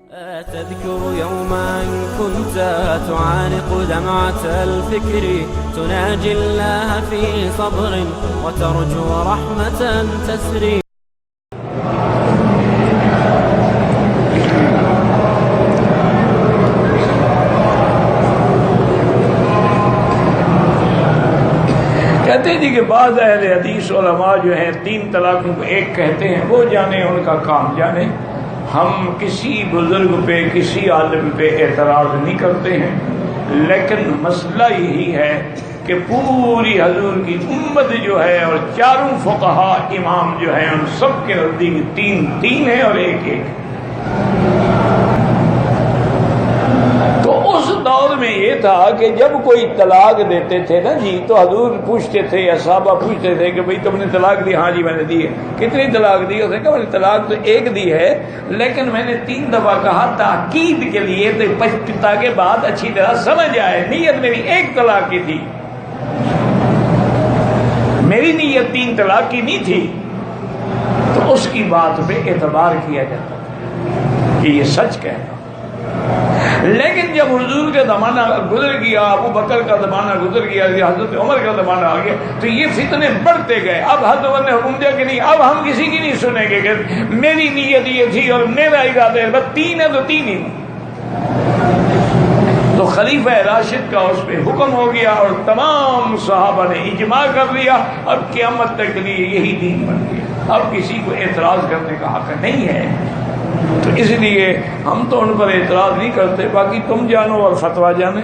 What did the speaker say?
تذكر يوما كنت تعانق دمعة الفكر تناجي الله في صبر وترجو رحمة تسري. کہتے ہیں کہ بعض اہل حدیث علماء جو ہیں 3 طلاقوں کو ایک کہتے ہیں، وہ جانے ان کا کام جانے. ہم کسی بزرگ پہ کسی عالم پہ اعتراض نہیں کرتے ہیں، لیکن مسئلہ یہی ہے کہ پوری حضور کی امت جو ہے اور 4 فقہا امام جو ہیں ان سب کے نزدیک 3 ہیں اور 1 تو اس دور میں یہ تھا کہ جب کوئی طلاق دیتے تھے نا جی، تو حضور پوچھتے تھے یا صحابہ پوچھتے تھے کہ بھئی تم نے طلاق دی؟ ہاں جی میں نے دی ہے. کتنی طلاق دی؟ اس نے کہا میں نے طلاق تو 1 دی ہے، لیکن میں نے 3 دفعہ کہا تاکید کے لیے تاکہ بات اچھی طرح سمجھ آئے. نیت میری 1 طلاق کی تھی، میری نیت 3 طلاق کی نہیں تھی. تو اس کی بات پہ اعتبار کیا جاتا کہ یہ سچ کہنا. لیکن جب حضور کا زمانہ گزر گیا، ابو بکر کا زمانہ گزر گیا، حضرت عمر کا زمانہ آ گیا، تو یہ فتنے بڑھتے گئے. اب حضرت عمر نے حکم دیا کہ نہیں، اب ہم کسی کی نہیں سنیں گے کہ میری نیت یہ تھی اور میرا ارادہ ہے، بس 3 ہے تو 3 ہی. تو خلیفہ راشد کا اس پہ حکم ہو گیا اور تمام صحابہ نے اجماع کر لیا. اب قیامت تک کے لیے یہی دین بن گیا، اب کسی کو اعتراض کرنے کا حق نہیں ہے. تو اس لیے ہم تو ان پر اعتراض نہیں کرتے، باقی تم جانو اور فتویٰ جانے.